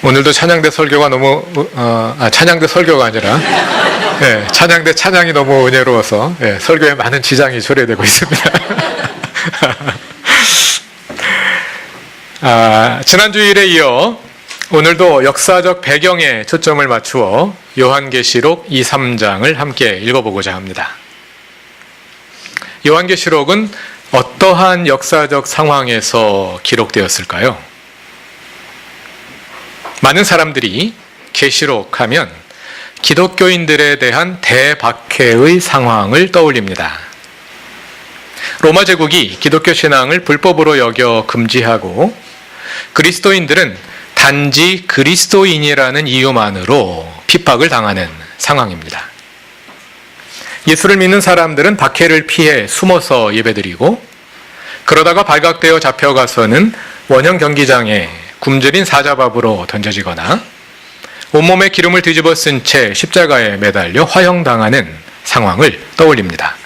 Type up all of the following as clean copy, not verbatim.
오늘도 찬양대 설교가 너무 찬양대 설교가 아니라 찬양대 찬양이 너무 은혜로워서 설교에 많은 지장이 초래되고 있습니다. 지난 주일에 이어 오늘도 역사적 배경에 초점을 맞추어 요한계시록 2, 3장을 함께 읽어보고자 합니다. 요한계시록은 어떠한 역사적 상황에서 기록되었을까요? 많은 사람들이 계시록 하면 기독교인들에 대한 대박해의 상황을 떠올립니다. 로마 제국이 기독교 신앙을 불법으로 여겨 금지하고 그리스도인들은 단지 그리스도인이라는 이유만으로 핍박을 당하는 상황입니다. 예수를 믿는 사람들은 박해를 피해 숨어서 예배드리고 그러다가 발각되어 잡혀가서는 원형 경기장에 굶주린 사자밥으로 던져지거나 온몸에 기름을 뒤집어 쓴 채 십자가에 매달려 화형당하는 상황을 떠올립니다.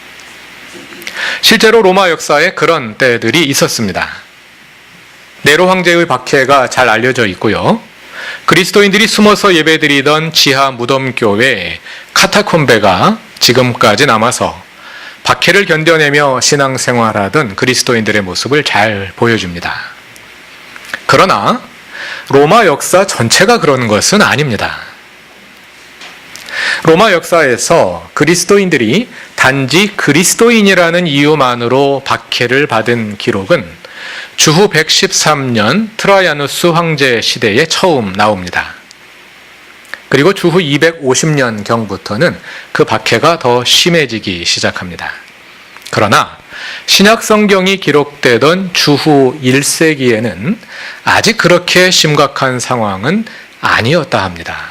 실제로 로마 역사에 그런 때들이 있었습니다. 네로 황제의 박해가 잘 알려져 있고요. 그리스도인들이 숨어서 예배드리던 지하 무덤교회 카타콤베가 지금까지 남아서 박해를 견뎌내며 신앙생활하던 그리스도인들의 모습을 잘 보여줍니다. 그러나 로마 역사 전체가 그런 것은 아닙니다. 로마 역사에서 그리스도인들이 단지 그리스도인이라는 이유만으로 박해를 받은 기록은 주후 113년 트라야누스 황제 시대에 처음 나옵니다. 그리고 주후 250년경부터는 그 박해가 더 심해지기 시작합니다. 그러나 신약 성경이 기록되던 주후 1세기에는 아직 그렇게 심각한 상황은 아니었다 합니다.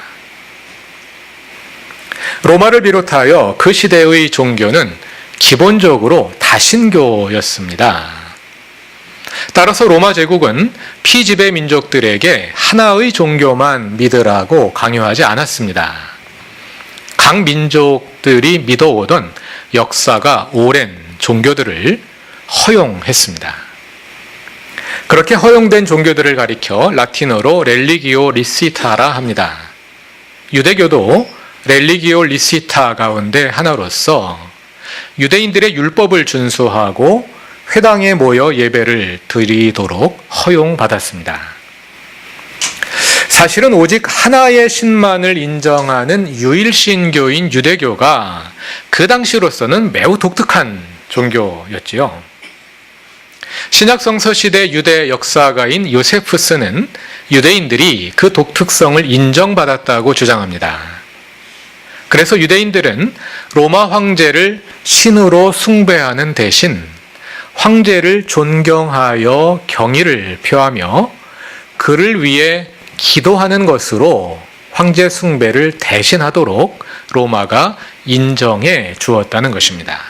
로마를 비롯하여 그 시대의 종교는 기본적으로 다신교였습니다. 따라서 로마 제국은 피지배 민족들에게 하나의 종교만 믿으라고 강요하지 않았습니다. 각 민족들이 믿어오던 역사가 오랜 종교들을 허용했습니다. 그렇게 허용된 종교들을 가리켜 라틴어로 렐리기오 리시타라 합니다. 유대교도 렐리기오 리시타 가운데 하나로서 유대인들의 율법을 준수하고 회당에 모여 예배를 드리도록 허용받았습니다. 사실은 오직 하나의 신만을 인정하는 유일신교인 유대교가 그 당시로서는 매우 독특한 종교였지요. 신약성서 시대 유대 역사가인 요세푸스는 유대인들이 그 독특성을 인정받았다고 주장합니다. 그래서 유대인들은 로마 황제를 신으로 숭배하는 대신 황제를 존경하여 경의를 표하며 그를 위해 기도하는 것으로 황제 숭배를 대신하도록 로마가 인정해 주었다는 것입니다.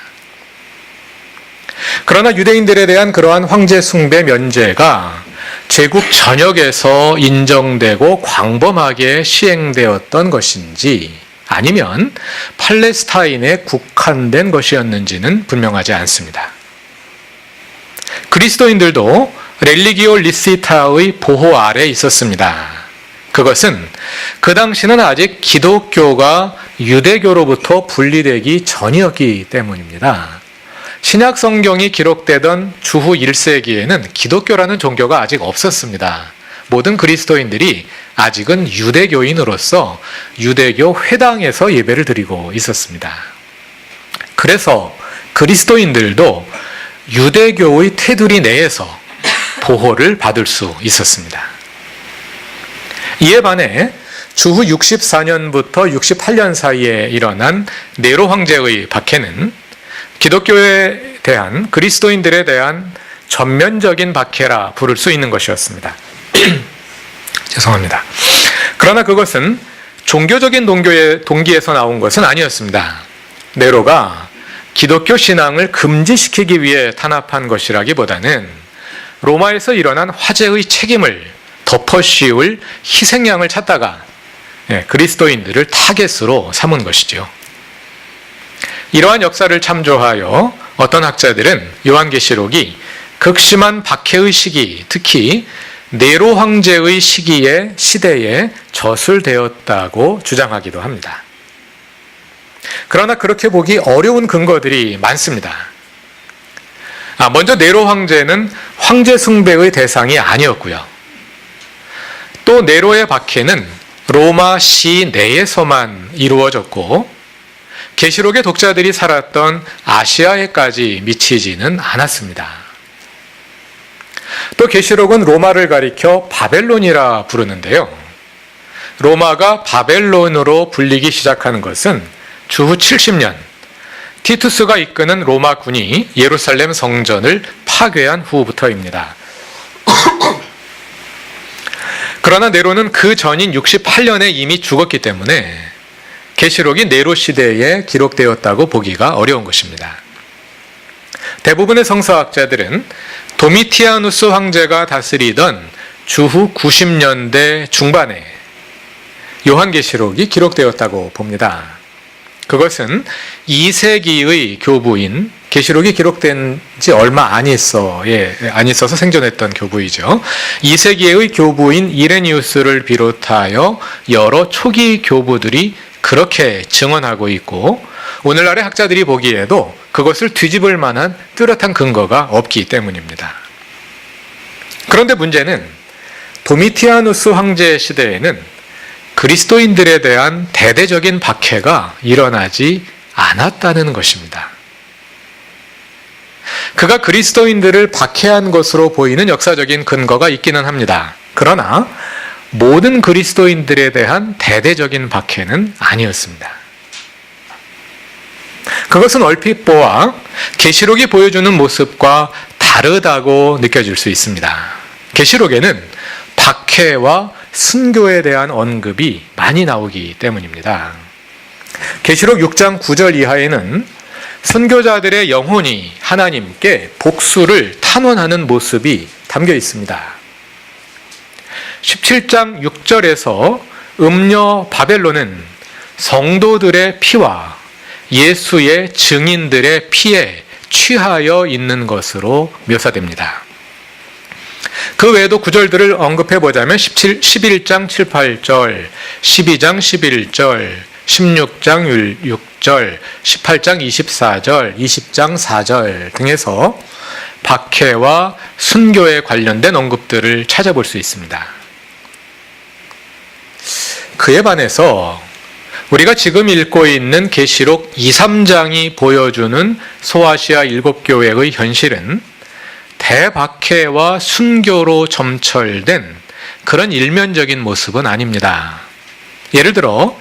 그러나 유대인들에 대한 그러한 황제 숭배 면제가 제국 전역에서 인정되고 광범하게 시행되었던 것인지 아니면 팔레스타인에 국한된 것이었는지는 분명하지 않습니다. 그리스도인들도 렐리기오 리시타의 보호 아래 있었습니다. 그것은 그 당시는 아직 기독교가 유대교로부터 분리되기 전이었기 때문입니다. 신약 성경이 기록되던 주후 1세기에는 기독교라는 종교가 아직 없었습니다. 모든 그리스도인들이 아직은 유대교인으로서 유대교 회당에서 예배를 드리고 있었습니다. 그래서 그리스도인들도 유대교의 테두리 내에서 보호를 받을 수 있었습니다. 이에 반해 주후 64년부터 68년 사이에 일어난 네로 황제의 박해는 기독교에 대한 그리스도인들에 대한 전면적인 박해라 부를 수 있는 것이었습니다. 죄송합니다. 그러나 그것은 종교적인 동기에서 나온 것은 아니었습니다. 네로가 기독교 신앙을 금지시키기 위해 탄압한 것이라기보다는 로마에서 일어난 화재의 책임을 덮어씌울 희생양을 찾다가 그리스도인들을 타겟으로 삼은 것이죠. 이러한 역사를 참조하여 어떤 학자들은 요한계시록이 극심한 박해의 시기, 특히 네로 황제의 시대에 저술되었다고 주장하기도 합니다. 그러나 그렇게 보기 어려운 근거들이 많습니다. 먼저 네로 황제는 황제 숭배의 대상이 아니었고요. 또 네로의 박해는 로마 시 내에서만 이루어졌고 계시록의 독자들이 살았던 아시아에까지 미치지는 않았습니다. 또 계시록은 로마를 가리켜 바벨론이라 부르는데요. 로마가 바벨론으로 불리기 시작하는 것은 주후 70년 티투스가 이끄는 로마군이 예루살렘 성전을 파괴한 후부터입니다. 그러나 네로는 그 전인 68년에 이미 죽었기 때문에 계시록이 네로 시대에 기록되었다고 보기가 어려운 것입니다. 대부분의 성서학자들은 도미티아누스 황제가 다스리던 주후 90년대 중반에 요한계시록이 기록되었다고 봅니다. 그것은 2세기의 교부인, 계시록이 기록된 지 얼마 안 있어서 생존했던 교부이죠. 2세기의 교부인 이레니우스를 비롯하여 여러 초기 교부들이 그렇게 증언하고 있고 오늘날의 학자들이 보기에도 그것을 뒤집을 만한 뚜렷한 근거가 없기 때문입니다. 그런데 문제는 도미티아누스 황제 시대에는 그리스도인들에 대한 대대적인 박해가 일어나지 않았다는 것입니다. 그가 그리스도인들을 박해한 것으로 보이는 역사적인 근거가 있기는 합니다. 그러나 모든 그리스도인들에 대한 대대적인 박해는 아니었습니다. 그것은 얼핏 보아 계시록이 보여주는 모습과 다르다고 느껴질 수 있습니다. 계시록에는 박해와 순교에 대한 언급이 많이 나오기 때문입니다. 계시록 6장 9절 이하에는 순교자들의 영혼이 하나님께 복수를 탄원하는 모습이 담겨 있습니다. 17장 6절에서 음녀 바벨론은 성도들의 피와 예수의 증인들의 피에 취하여 있는 것으로 묘사됩니다. 그 외에도 구절들을 언급해 보자면 11장 7, 8절, 12장 11절, 16장 6절, 18장 24절, 20장 4절 등에서 박해와 순교에 관련된 언급들을 찾아볼 수 있습니다. 그에 반해서 우리가 지금 읽고 있는 계시록 2, 3장이 보여주는 소아시아 7교회의 현실은 대박해와 순교로 점철된 그런 일면적인 모습은 아닙니다. 예를 들어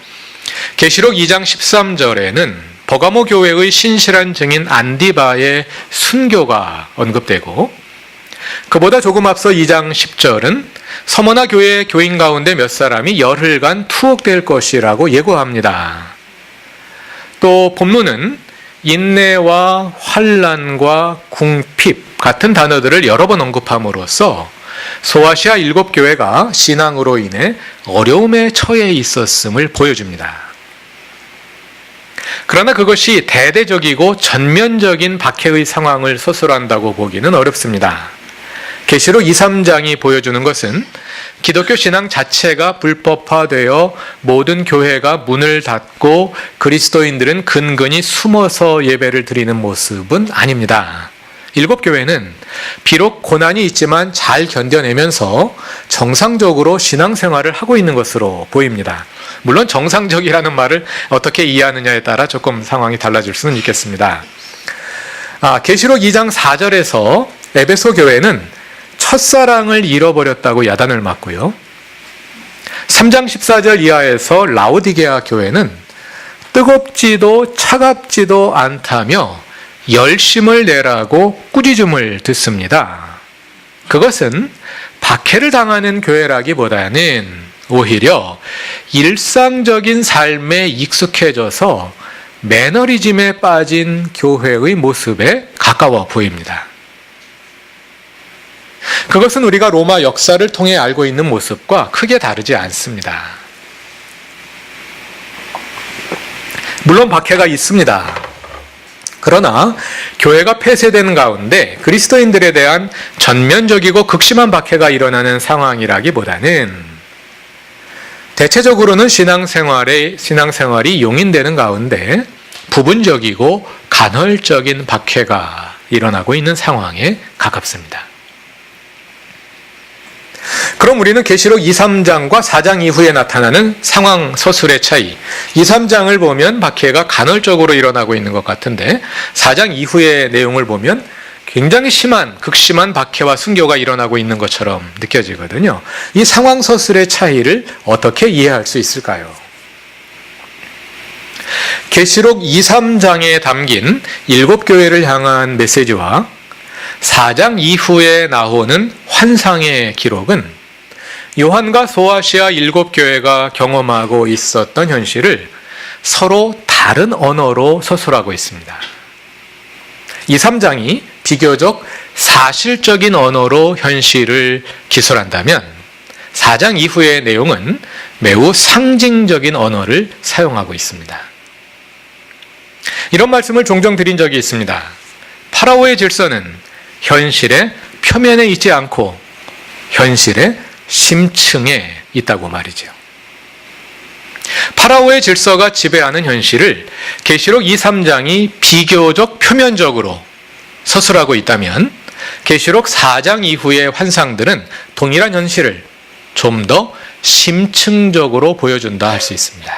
계시록 2장 13절에는 버가모 교회의 신실한 증인 안디바의 순교가 언급되고 그보다 조금 앞서 2장 10절은 서머나 교회 교인 가운데 몇 사람이 열흘간 투옥될 것이라고 예고합니다. 또 본문은 인내와 환난과 궁핍 같은 단어들을 여러 번 언급함으로써 소아시아 7교회가 신앙으로 인해 어려움에 처해 있었음을 보여줍니다. 그러나 그것이 대대적이고 전면적인 박해의 상황을 서술한다고 보기는 어렵습니다. 계시록 2, 3장이 보여주는 것은 기독교 신앙 자체가 불법화되어 모든 교회가 문을 닫고 그리스도인들은 근근히 숨어서 예배를 드리는 모습은 아닙니다. 7교회는 비록 고난이 있지만 잘 견뎌내면서 정상적으로 신앙생활을 하고 있는 것으로 보입니다. 물론 정상적이라는 말을 어떻게 이해하느냐에 따라 조금 상황이 달라질 수는 있겠습니다. 계시록 2장 4절에서 에베소 교회는 첫사랑을 잃어버렸다고 야단을 맞고요. 3장 14절 이하에서 라오디게아 교회는 뜨겁지도 차갑지도 않다며 열심을 내라고 꾸짖음을 듣습니다. 그것은 박해를 당하는 교회라기보다는 오히려 일상적인 삶에 익숙해져서 매너리즘에 빠진 교회의 모습에 가까워 보입니다. 그것은 우리가 로마 역사를 통해 알고 있는 모습과 크게 다르지 않습니다. 물론 박해가 있습니다. 그러나 교회가 폐쇄되는 가운데 그리스도인들에 대한 전면적이고 극심한 박해가 일어나는 상황이라기보다는 대체적으로는 신앙생활이 용인되는 가운데 부분적이고 간헐적인 박해가 일어나고 있는 상황에 가깝습니다. 그럼 우리는 계시록 2, 3장과 4장 이후에 나타나는 상황 서술의 차이, 2, 3장을 보면 박해가 간헐적으로 일어나고 있는 것 같은데 4장 이후의 내용을 보면 굉장히 극심한 박해와 순교가 일어나고 있는 것처럼 느껴지거든요. 이 상황 서술의 차이를 어떻게 이해할 수 있을까요? 계시록 2, 3장에 담긴 7교회를 향한 메시지와 4장 이후에 나오는 환상의 기록은 요한과 소아시아 7교회가 경험하고 있었던 현실을 서로 다른 언어로 서술하고 있습니다. 2, 3장이 비교적 사실적인 언어로 현실을 기술한다면 4장 이후의 내용은 매우 상징적인 언어를 사용하고 있습니다. 이런 말씀을 종종 드린 적이 있습니다. 파라오의 질서는 현실의 표면에 있지 않고 현실의 심층에 있다고 말이죠. 파라오의 질서가 지배하는 현실을 계시록 2, 3장이 비교적 표면적으로 서술하고 있다면 계시록 4장 이후의 환상들은 동일한 현실을 좀 더 심층적으로 보여준다 할 수 있습니다.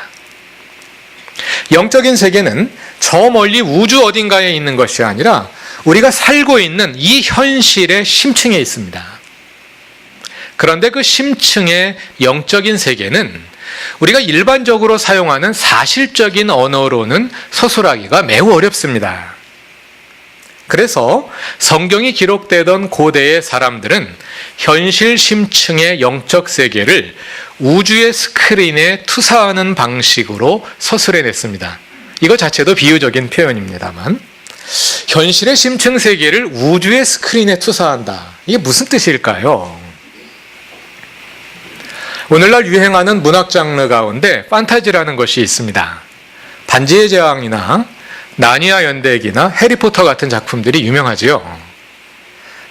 영적인 세계는 저 멀리 우주 어딘가에 있는 것이 아니라 우리가 살고 있는 이 현실의 심층에 있습니다. 그런데 그 심층의 영적인 세계는 우리가 일반적으로 사용하는 사실적인 언어로는 서술하기가 매우 어렵습니다. 그래서 성경이 기록되던 고대의 사람들은 현실 심층의 영적 세계를 우주의 스크린에 투사하는 방식으로 서술해냈습니다. 이거 자체도 비유적인 표현입니다만 현실의 심층 세계를 우주의 스크린에 투사한다. 이게 무슨 뜻일까요? 오늘날 유행하는 문학 장르 가운데 판타지라는 것이 있습니다. 반지의 제왕이나 나니아 연대기나 해리포터 같은 작품들이 유명하지요.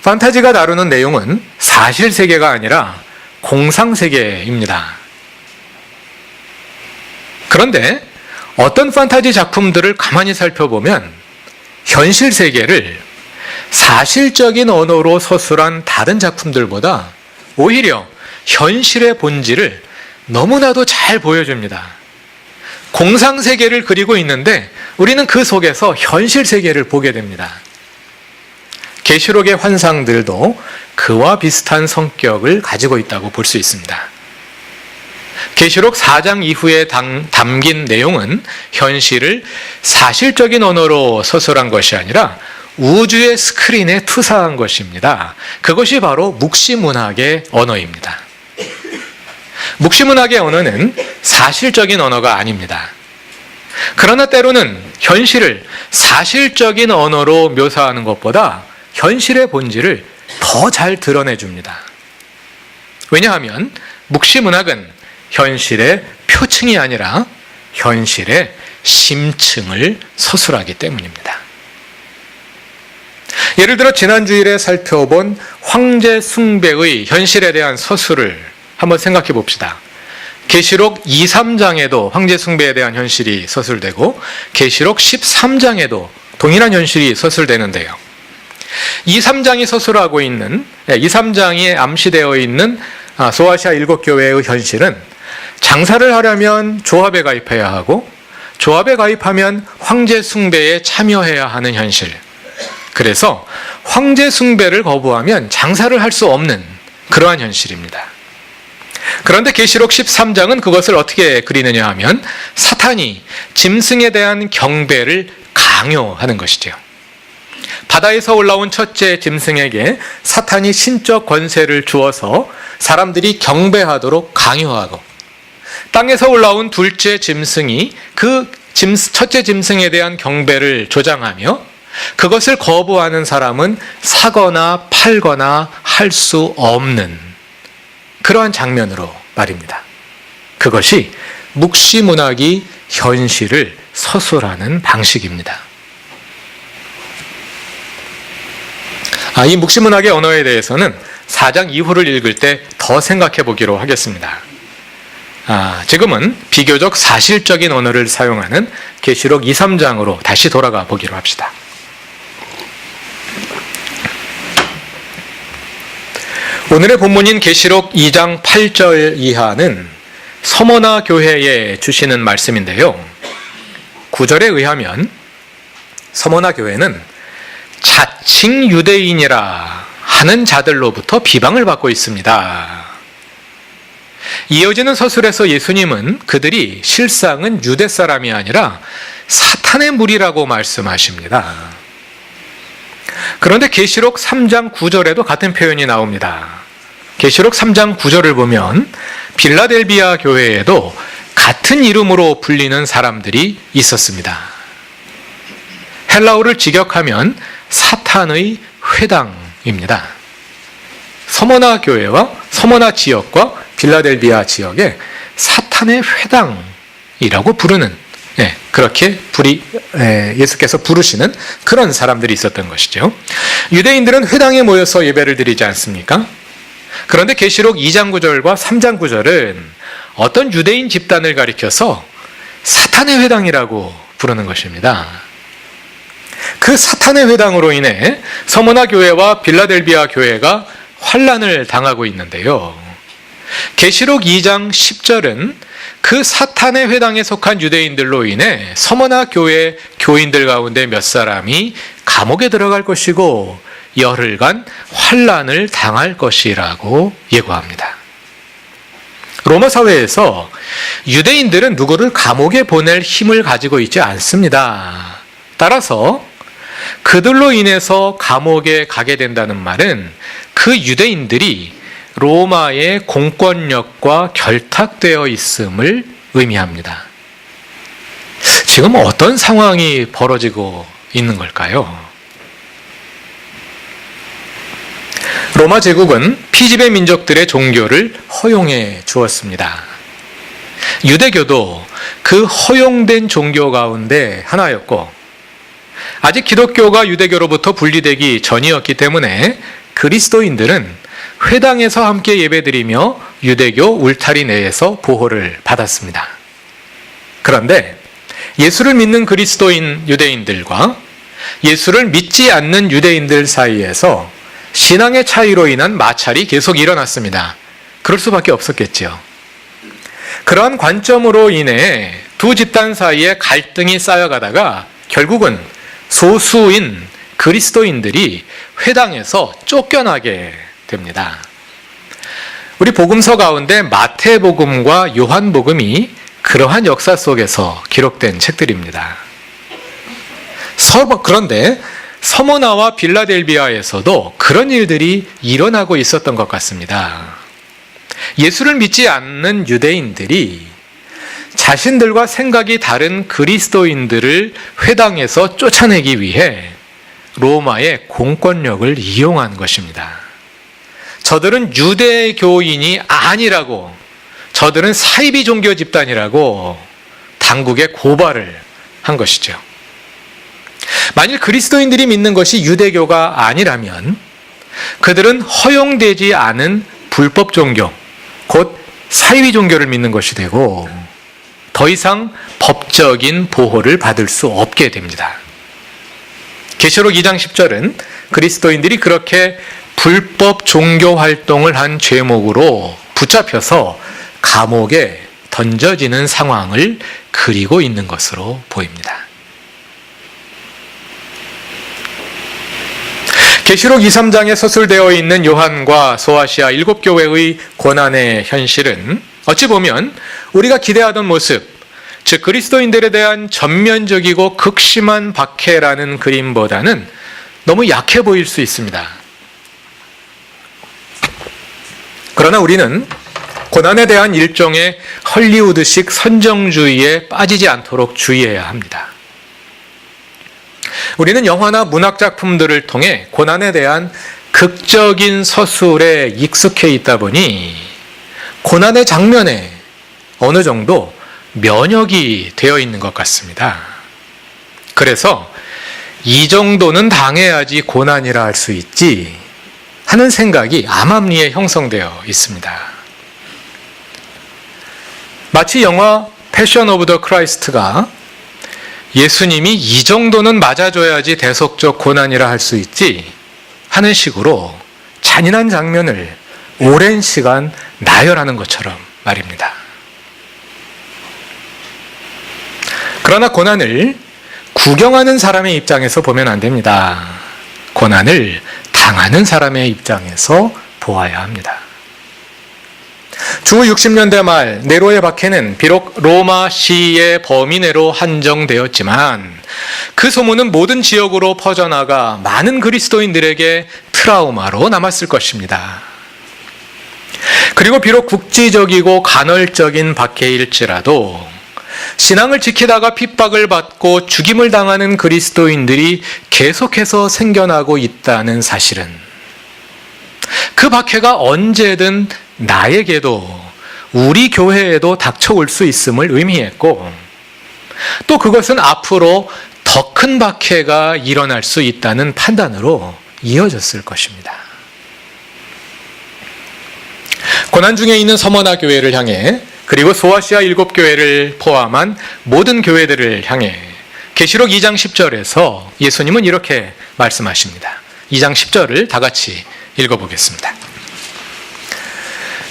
판타지가 다루는 내용은 사실 세계가 아니라 공상 세계입니다. 그런데 어떤 판타지 작품들을 가만히 살펴보면 현실 세계를 사실적인 언어로 서술한 다른 작품들보다 오히려 현실의 본질을 너무나도 잘 보여줍니다. 공상 세계를 그리고 있는데 우리는 그 속에서 현실 세계를 보게 됩니다. 계시록의 환상들도 그와 비슷한 성격을 가지고 있다고 볼 수 있습니다. 계시록 4장 이후에 담긴 내용은 현실을 사실적인 언어로 서술한 것이 아니라 우주의 스크린에 투사한 것입니다. 그것이 바로 묵시문학의 언어입니다. 묵시문학의 언어는 사실적인 언어가 아닙니다. 그러나 때로는 현실을 사실적인 언어로 묘사하는 것보다 현실의 본질을 더 잘 드러내줍니다. 왜냐하면 묵시문학은 현실의 표층이 아니라 현실의 심층을 서술하기 때문입니다. 예를 들어 지난 주일에 살펴본 황제 숭배의 현실에 대한 서술을 한번 생각해 봅시다. 계시록 2, 3장에도 황제 숭배에 대한 현실이 서술되고 계시록 13장에도 동일한 현실이 서술되는데요. 2, 3장이 서술하고 있는 2, 3장에 암시되어 있는 소아시아 7교회의 현실은 장사를 하려면 조합에 가입해야 하고 조합에 가입하면 황제 숭배에 참여해야 하는 현실. 그래서 황제 숭배를 거부하면 장사를 할 수 없는 그러한 현실입니다. 그런데 계시록 13장은 그것을 어떻게 그리느냐 하면 사탄이 짐승에 대한 경배를 강요하는 것이죠. 바다에서 올라온 첫째 짐승에게 사탄이 신적 권세를 주어서 사람들이 경배하도록 강요하고 땅에서 올라온 둘째 짐승이 그 첫째 짐승에 대한 경배를 조장하며 그것을 거부하는 사람은 사거나 팔거나 할 수 없는 그러한 장면으로 말입니다. 그것이 묵시문학이 현실을 서술하는 방식입니다. 이 묵시문학의 언어에 대해서는 4장 이후를 읽을 때 더 생각해 보기로 하겠습니다. 지금은 비교적 사실적인 언어를 사용하는 계시록 2, 3장으로 다시 돌아가 보기로 합시다. 오늘의 본문인 계시록 2장 8절 이하는 서머나 교회에 주시는 말씀인데요. 9절에 의하면 서머나 교회는 자칭 유대인이라 하는 자들로부터 비방을 받고 있습니다. 이어지는 서술에서 예수님은 그들이 실상은 유대 사람이 아니라 사탄의 무리라고 말씀하십니다. 그런데 계시록 3장 9절에도 같은 표현이 나옵니다. 계시록 3장 9절을 보면 빌라델비아 교회에도 같은 이름으로 불리는 사람들이 있었습니다. 헬라어를 직역하면 사탄의 회당입니다. 서머나 교회와 서머나 지역과 빌라델비아 지역에 사탄의 회당이라고 부르는, 그렇게 예수께서 부르시는 그런 사람들이 있었던 것이죠. 유대인들은 회당에 모여서 예배를 드리지 않습니까? 그런데 계시록 2장 9절과 3장 9절은 어떤 유대인 집단을 가리켜서 사탄의 회당이라고 부르는 것입니다. 그 사탄의 회당으로 인해 서머나 교회와 빌라델비아 교회가 환난을 당하고 있는데요. 계시록 2장 10절은 그 사탄의 회당에 속한 유대인들로 인해 서머나 교회 교인들 가운데 몇 사람이 감옥에 들어갈 것이고 열흘간 환난을 당할 것이라고 예고합니다. 로마 사회에서 유대인들은 누구를 감옥에 보낼 힘을 가지고 있지 않습니다. 따라서 그들로 인해서 감옥에 가게 된다는 말은 그 유대인들이 로마의 공권력과 결탁되어 있음을 의미합니다. 지금 어떤 상황이 벌어지고 있는 걸까요? 로마 제국은 피지배 민족들의 종교를 허용해 주었습니다. 유대교도 그 허용된 종교 가운데 하나였고, 아직 기독교가 유대교로부터 분리되기 전이었기 때문에 그리스도인들은 회당에서 함께 예배드리며 유대교 울타리 내에서 보호를 받았습니다. 그런데 예수를 믿는 그리스도인 유대인들과 예수를 믿지 않는 유대인들 사이에서 신앙의 차이로 인한 마찰이 계속 일어났습니다. 그럴 수밖에 없었겠죠. 그러한 관점으로 인해 두 집단 사이에 갈등이 쌓여가다가 결국은 소수인 그리스도인들이 회당에서 쫓겨나게 됩니다. 우리 복음서 가운데 마태복음과 요한복음이 그러한 역사 속에서 기록된 책들입니다. 그런데 서머나와 빌라델비아에서도 그런 일들이 일어나고 있었던 것 같습니다. 예수를 믿지 않는 유대인들이 자신들과 생각이 다른 그리스도인들을 회당에서 쫓아내기 위해 로마의 공권력을 이용한 것입니다. 저들은 유대교인이 아니라고, 저들은 사이비 종교 집단이라고 당국에 고발을 한 것이죠. 만일 그리스도인들이 믿는 것이 유대교가 아니라면 그들은 허용되지 않은 불법 종교, 곧 사이비 종교를 믿는 것이 되고 더 이상 법적인 보호를 받을 수 없게 됩니다. 계시록 2장 10절은 그리스도인들이 그렇게 불법 종교 활동을 한 죄목으로 붙잡혀서 감옥에 던져지는 상황을 그리고 있는 것으로 보입니다. 계시록 2, 3장에 서술되어 있는 요한과 소아시아 7교회의 고난의 현실은 어찌 보면 우리가 기대하던 모습, 즉 그리스도인들에 대한 전면적이고 극심한 박해라는 그림보다는 너무 약해 보일 수 있습니다. 그러나 우리는 고난에 대한 일종의 헐리우드식 선정주의에 빠지지 않도록 주의해야 합니다. 우리는 영화나 문학 작품들을 통해 고난에 대한 극적인 서술에 익숙해 있다 보니 고난의 장면에 어느 정도 면역이 되어 있는 것 같습니다. 그래서 이 정도는 당해야지 고난이라 할 수 있지 하는 생각이 암암리에 형성되어 있습니다. 마치 영화 패션 오브 더 크라이스트가 예수님이 이 정도는 맞아줘야지 대속적 고난이라 할 수 있지 하는 식으로 잔인한 장면을 오랜 시간 나열하는 것처럼 말입니다. 그러나 고난을 구경하는 사람의 입장에서 보면 안 됩니다. 고난을 당하는 사람의 입장에서 보아야 합니다. 주 60년대 말 네로의 박해는 비록 로마 시의 범위 내로 한정되었지만 그 소문은 모든 지역으로 퍼져나가 많은 그리스도인들에게 트라우마로 남았을 것입니다. 그리고 비록 국지적이고 간헐적인 박해일지라도 신앙을 지키다가 핍박을 받고 죽임을 당하는 그리스도인들이 계속해서 생겨나고 있다는 사실은 그 박해가 언제든 나에게도 우리 교회에도 닥쳐올 수 있음을 의미했고 또 그것은 앞으로 더 큰 박해가 일어날 수 있다는 판단으로 이어졌을 것입니다. 고난 중에 있는 서머나 교회를 향해 그리고 소아시아 7교회를 포함한 모든 교회들을 향해 계시록 2장 10절에서 예수님은 이렇게 말씀하십니다. 2장 10절을 다 같이 읽어보겠습니다.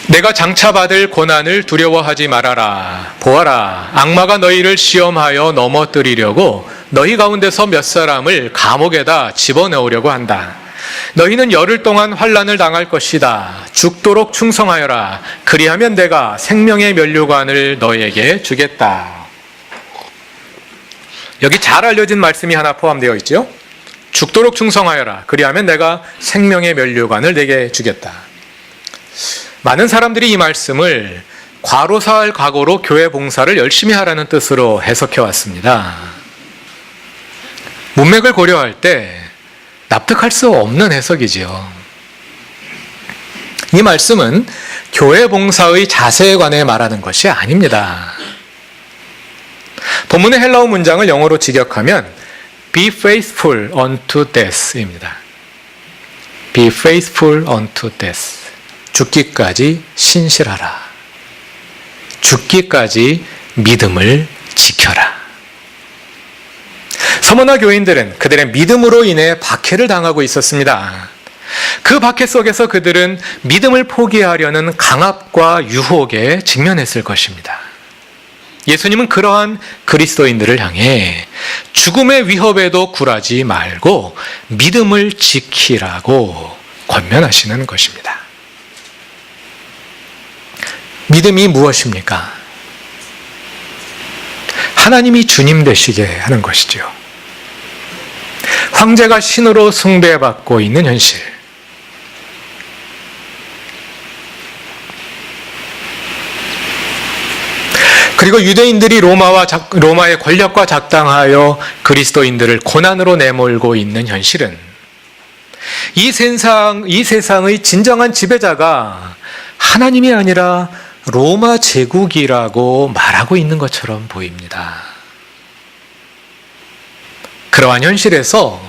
내가 장차받을 고난을 두려워하지 말아라. 보아라. 악마가 너희를 시험하여 넘어뜨리려고 너희 가운데서 몇 사람을 감옥에다 집어넣으려고 한다. 너희는 열흘 동안 환난을 당할 것이다. 죽도록 충성하여라. 그리하면 내가 생명의 면류관을 너희에게 주겠다. 여기 잘 알려진 말씀이 하나 포함되어 있죠. 죽도록 충성하여라. 그리하면 내가 생명의 면류관을 내게 주겠다. 많은 사람들이 이 말씀을 과로사할 각오로 교회 봉사를 열심히 하라는 뜻으로 해석해 왔습니다. 문맥을 고려할 때 납득할 수 없는 해석이지요. 이 말씀은 교회 봉사의 자세에 관해 말하는 것이 아닙니다. 본문의 헬라어 문장을 영어로 직역하면 Be faithful unto death입니다. Be faithful unto death. 죽기까지 신실하라. 죽기까지 믿음을 지켜라. 서머나 교인들은 그들의 믿음으로 인해 박해를 당하고 있었습니다. 그 박해 속에서 그들은 믿음을 포기하려는 강압과 유혹에 직면했을 것입니다. 예수님은 그러한 그리스도인들을 향해 죽음의 위협에도 굴하지 말고 믿음을 지키라고 권면하시는 것입니다. 믿음이 무엇입니까? 하나님이 주님 되시게 하는 것이죠. 황제가 신으로 숭배받고 있는 현실. 그리고 유대인들이 로마의 권력과 작당하여 그리스도인들을 고난으로 내몰고 있는 현실은 이 세상의 진정한 지배자가 하나님이 아니라 로마 제국이라고 말하고 있는 것처럼 보입니다. 그러한 현실에서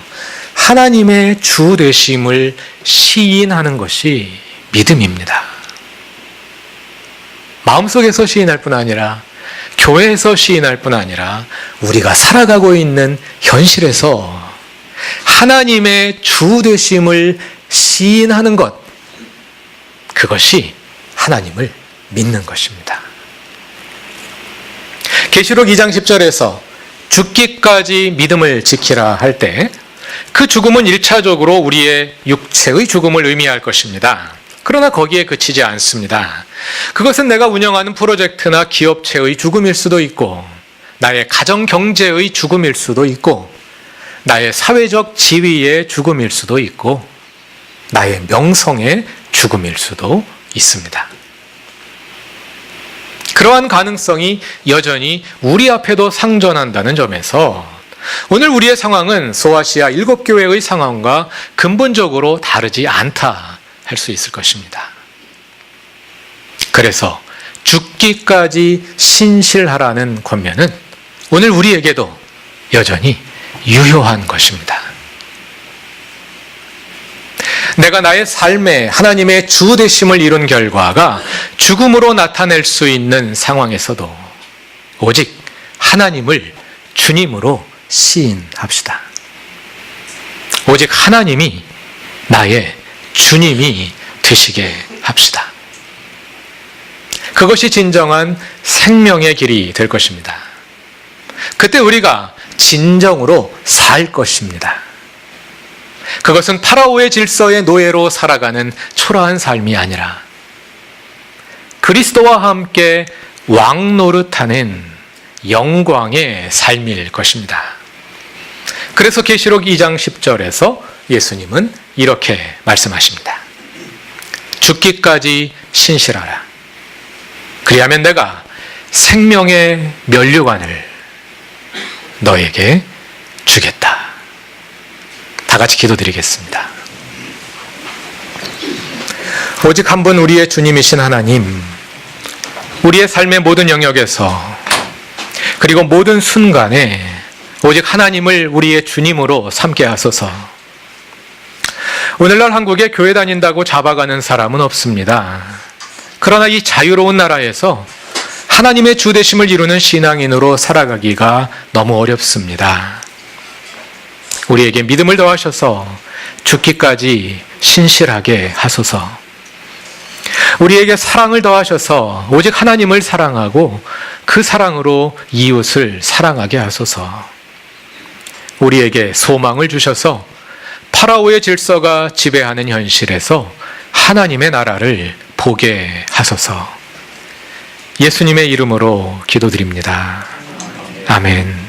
하나님의 주 되심을 시인하는 것이 믿음입니다. 마음속에서 시인할 뿐 아니라 교회에서 시인할 뿐 아니라 우리가 살아가고 있는 현실에서 하나님의 주 되심을 시인하는 것, 그것이 하나님을 믿는 것입니다. 계시록 2장 10절에서 죽기까지 믿음을 지키라 할 때 그 죽음은 1차적으로 우리의 육체의 죽음을 의미할 것입니다. 그러나 거기에 그치지 않습니다. 그것은 내가 운영하는 프로젝트나 기업체의 죽음일 수도 있고 나의 가정 경제의 죽음일 수도 있고 나의 사회적 지위의 죽음일 수도 있고 나의 명성의 죽음일 수도 있습니다. 그러한 가능성이 여전히 우리 앞에도 상존한다는 점에서 오늘 우리의 상황은 소아시아 7교회의 상황과 근본적으로 다르지 않다 할 수 있을 것입니다. 그래서 죽기까지 신실하라는 권면은 오늘 우리에게도 여전히 유효한 것입니다. 내가 나의 삶에 하나님의 주 되심을 이룬 결과가 죽음으로 나타낼 수 있는 상황에서도 오직 하나님을 주님으로 시인합시다. 오직 하나님이 나의 주님이 되시게 합시다. 그것이 진정한 생명의 길이 될 것입니다. 그때 우리가 진정으로 살 것입니다. 그것은 파라오의 질서의 노예로 살아가는 초라한 삶이 아니라 그리스도와 함께 왕 노릇하는 영광의 삶일 것입니다. 그래서 계시록 2장 10절에서 예수님은 이렇게 말씀하십니다. 죽기까지 신실하라. 그리하면 내가 생명의 면류관을 너에게 주겠다. 다 같이 기도드리겠습니다. 오직 한 분 우리의 주님이신 하나님, 우리의 삶의 모든 영역에서 그리고 모든 순간에 오직 하나님을 우리의 주님으로 삼게 하소서. 오늘날 한국에 교회 다닌다고 잡아가는 사람은 없습니다. 그러나 이 자유로운 나라에서 하나님의 주 되심을 이루는 신앙인으로 살아가기가 너무 어렵습니다. 우리에게 믿음을 더하셔서 죽기까지 신실하게 하소서. 우리에게 사랑을 더하셔서 오직 하나님을 사랑하고 그 사랑으로 이웃을 사랑하게 하소서. 우리에게 소망을 주셔서 파라오의 질서가 지배하는 현실에서 하나님의 나라를 보게 하소서. 예수님의 이름으로 기도드립니다. 아멘.